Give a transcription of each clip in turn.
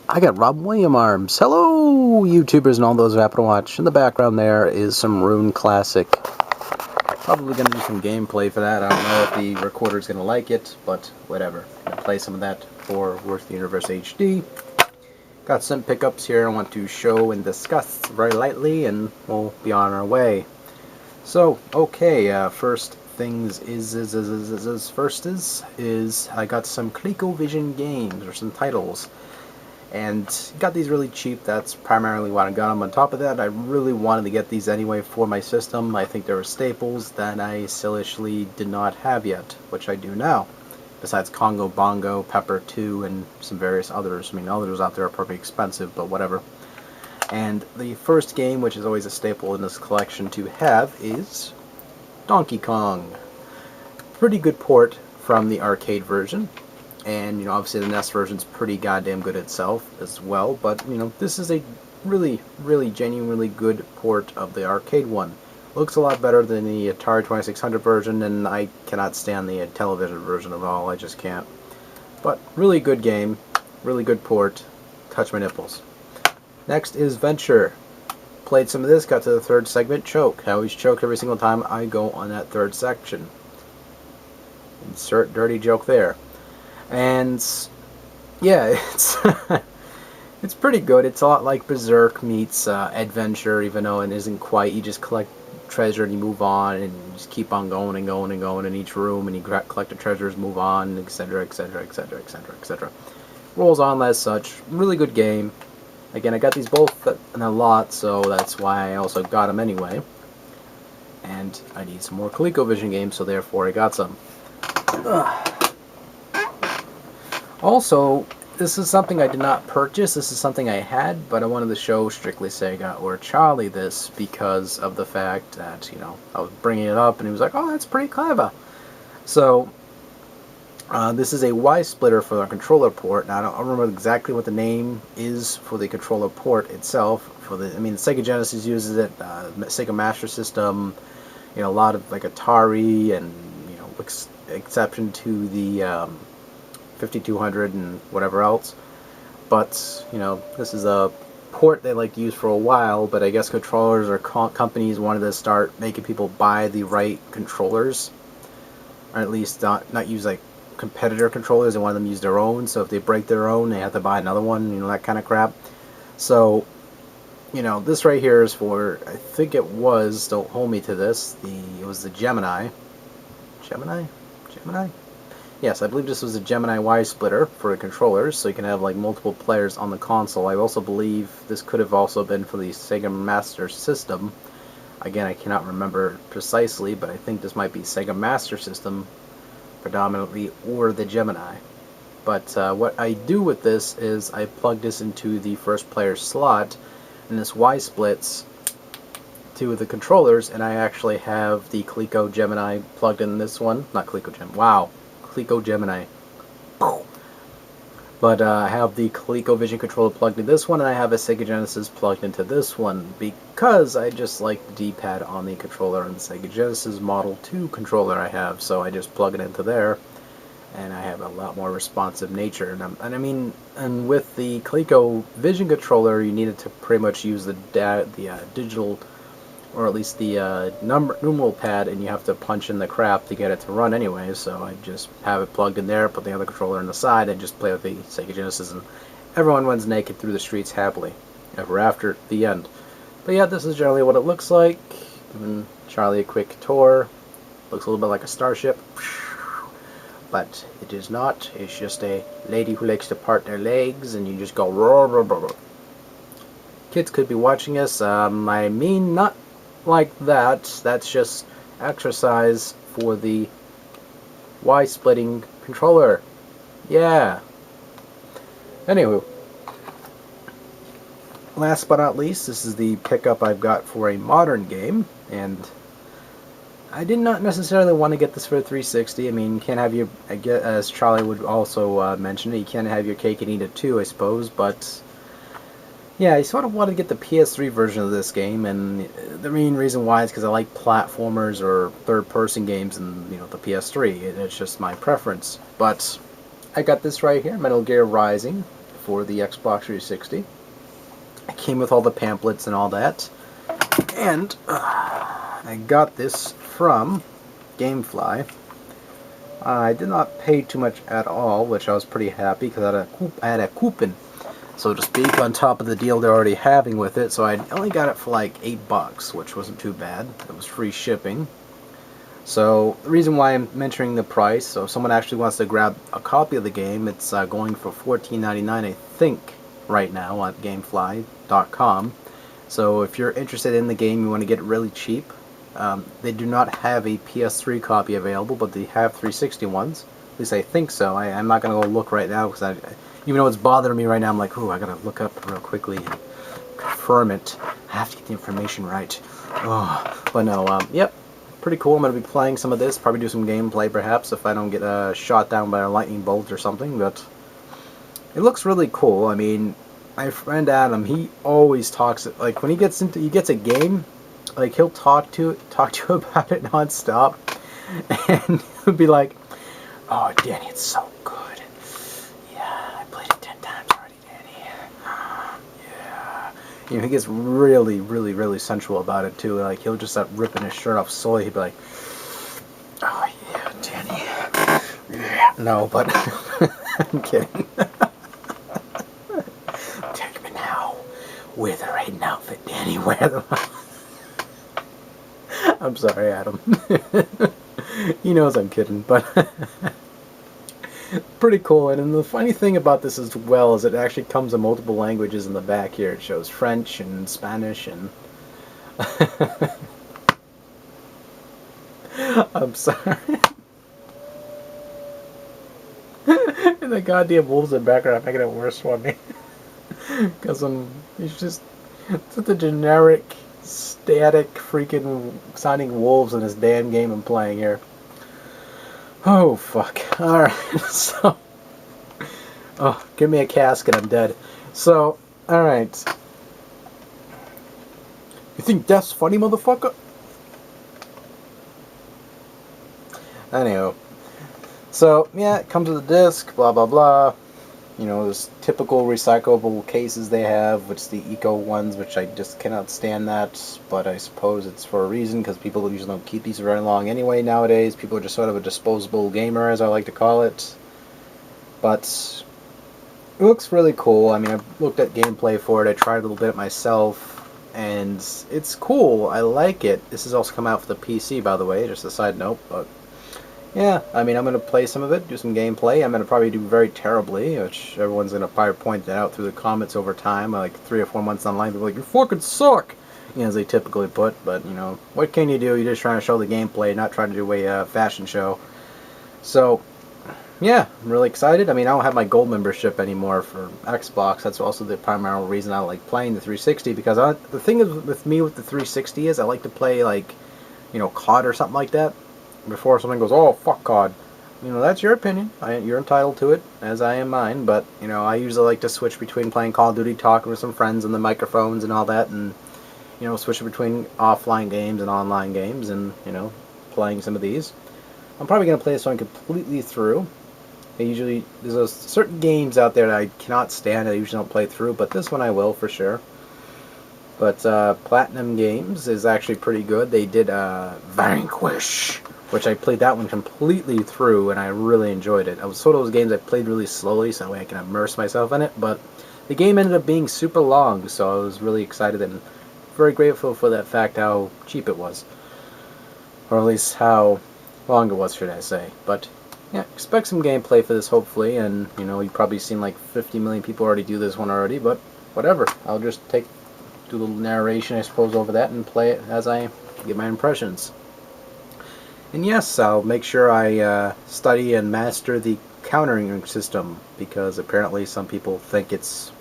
I got Rob William arms. Hello, YouTubers and all those who happen to watch. In the background there is some Rune Classic. Probably going to do some gameplay for that. I don't know if the recorder's going to like it, but whatever. Gonna play some of that for Worth the Universe HD. Got some pickups here I want to show and discuss very lightly, and we'll be on our way. So, okay, first things is I got some ColecoVision games, or some titles. And got these really cheap. That's primarily why I got them. On top of that, I really wanted to get these anyway for my system. I think there were staples that I silishly did not have yet, which I do now. Besides Congo Bongo, Pepper 2, and some various others. I mean, others out there are probably expensive, but whatever. And the first game, which is always a staple in this collection to have, is Donkey Kong. Pretty good port from the arcade version. And, you know, obviously the NES version's pretty goddamn good itself as well, but, you know, this is a really, really genuinely good port of the arcade one. Looks a lot better than the Atari 2600 version, and I cannot stand the television version at all, I just can't. But, really good game, really good port, touch my nipples. Next is Venture. Played some of this, got to the third segment, choke. I always choke every single time I go on that third section. Insert dirty joke there. And yeah, it's it's pretty good. It's a lot like Berserk meets Adventure, even though it isn't quite. You just collect treasure and you move on, and you just keep on going and going and going in each room, and you collect the treasures, move on, etc., etc., etc., etc., etc. Rolls on as such. Really good game. Again, I got these both in a lot, so that's why I also got them anyway. And I need some more ColecoVision games, so therefore I got some. Ugh. Also, this is something I did not purchase. This is something I had, but I wanted to show Strictly Sega or Charlie this because of the fact that, you know, I was bringing it up and he was like, oh, that's pretty clever. So, this is a YSplitter for the controller port. Now, I don't remember exactly what the name is for the controller port itself. For the, I mean, Sega Genesis uses it, Sega Master System, you know, a lot of like Atari and, you know, exception to the 5200 and whatever else, but you know, this is a port they like to use for a while, but I guess controllers or companies wanted to start making people buy the right controllers, or at least not use like competitor controllers. They wanted them to use their own, so if they break their own they have to buy another one, you know, that kind of crap. So, you know, this right here is for, I think it was, don't hold me to this, it was the Gemini. Yes, I believe this was a Gemini YSplitter for the controllers, so you can have like multiple players on the console. I also believe this could have also been for the Sega Master System. Again, I cannot remember precisely, but I think this might be Sega Master System predominantly, or the Gemini. But what I do with this is I plug this into the first player slot, and this Y-splits two of the controllers, and I actually have the Coleco Gemini plugged in this one. Not Coleco Gemini. Wow. Coleco Gemini. But I have the ColecoVision controller plugged into this one, and I have a Sega Genesis plugged into this one because I just like the D-pad on the controller and the Sega Genesis Model 2 controller I have, so I just plug it into there, and I have a lot more responsive nature. And I mean, and with the ColecoVision controller, you needed to pretty much use the digital, or at least the numeral pad, and you have to punch in the crap to get it to run anyway, so I just have it plugged in there, put the other controller on the side, and just play with the Sega Genesis, and everyone runs naked through the streets happily, ever after the end. But yeah, this is generally what it looks like. Giving Charlie a quick tour. Looks a little bit like a starship, but it is not. It's just a lady who likes to part their legs, and you just go roar, roar, roar, roar. Kids could be watching us. I mean, not like that. That's just exercise for the Y-splitting controller. Yeah. Anywho, last but not least, this is the pickup I've got for a modern game, and I did not necessarily want to get this for a 360. I mean, you can't have your, as Charlie would also mention, you can't have your cake and eat it too, I suppose, but yeah, I sort of wanted to get the PS3 version of this game, and the main reason why is because I like platformers or third-person games in, you know, the PS3. It's just my preference. But I got this right here, Metal Gear Rising, for the Xbox 360. It came with all the pamphlets and all that. And I got this from GameFly. I did not pay too much at all, which I was pretty happy because I had a coupon, so to speak, on top of the deal they're already having with it. So I only got it for like $8, which wasn't too bad. It was free shipping. So the reason why I'm mentioning the price, so if someone actually wants to grab a copy of the game, it's going for $14.99, I think, right now on GameFly.com. So if you're interested in the game, you want to get it really cheap. They do not have a PS3 copy available, but they have 360 ones. At least I think so. I'm not going to go look right now, because even though it's bothering me right now, I'm like, ooh, I got to look up real quickly and confirm it. I have to get the information right. Oh, but no, yep. Pretty cool. I'm going to be playing some of this, probably do some gameplay perhaps if I don't get shot down by a lightning bolt or something, but it looks really cool. I mean, my friend Adam, he always talks, like when he gets a game, like he'll talk to you about it non-stop, and he'll be like, oh Danny, it's so good. Yeah, I played it 10 times already, Danny. Yeah. You know, he gets really, really, really sensual about it too. Like he'll just start ripping his shirt off slowly. He'd be like, "Oh yeah, Danny." Yeah. No, but I'm kidding. Take me now. Wear the raiden outfit, Danny. Wear the. I'm sorry, Adam. He knows I'm kidding, but pretty cool. And the funny thing about this as well is it actually comes in multiple languages in the back here. It shows French and Spanish and I'm sorry. And the goddamn wolves in the background are making it worse for me. Because it's just such a generic, static, freaking sounding wolves in this damn game I'm playing here. Oh, fuck. Alright, so. Oh, give me a casket, I'm dead. So, alright. You think death's funny, motherfucker? Anyhow. So, yeah, it comes with a disc, blah, blah, blah. You know, there's typical recyclable cases they have, which the eco ones, which I just cannot stand that, but I suppose it's for a reason, because people usually don't keep these very long anyway nowadays. People are just sort of a disposable gamer, as I like to call it. But it looks really cool. I mean, I've looked at gameplay for it, I tried a little bit myself, and it's cool. I like it. This has also come out for the PC, by the way, just a side note, but yeah, I mean, I'm going to play some of it, do some gameplay. I'm going to probably do very terribly, which everyone's going to probably point that out through the comments over time. Like 3 or 4 months online, people are like, you fucking suck! You know, as they typically put, but, you know, what can you do? You're just trying to show the gameplay, not trying to do a fashion show. So, yeah, I'm really excited. I mean, I don't have my gold membership anymore for Xbox. That's also the primary reason I like playing the 360, because the thing is with me with the 360 is I like to play, like, you know, COD or something like that. Before something goes, oh, fuck COD. You know, that's your opinion. You're entitled to it, as I am mine. But, you know, I usually like to switch between playing Call of Duty, talking with some friends on the microphones and all that, and, you know, switching between offline games and online games and, you know, playing some of these. I'm probably going to play this one completely through. There's certain games out there that I cannot stand. I usually don't play through, but this one I will for sure. But Platinum Games is actually pretty good. They did Vanquish, which I played that one completely through, and I really enjoyed it. It was one of those games I played really slowly, so that way I can immerse myself in it, but the game ended up being super long, so I was really excited and very grateful for that fact how cheap it was. Or at least how long it was, should I say. But, yeah, expect some gameplay for this, hopefully, and, you know, you've probably seen like 50 million people already do this one already, but whatever. I'll just do a little narration, I suppose, over that and play it as I get my impressions. And yes, I'll make sure I study and master the countering system, because apparently some people think it's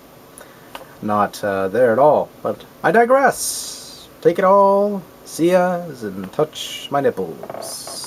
not there at all. But I digress. Take it all. See ya, and touch my nipples.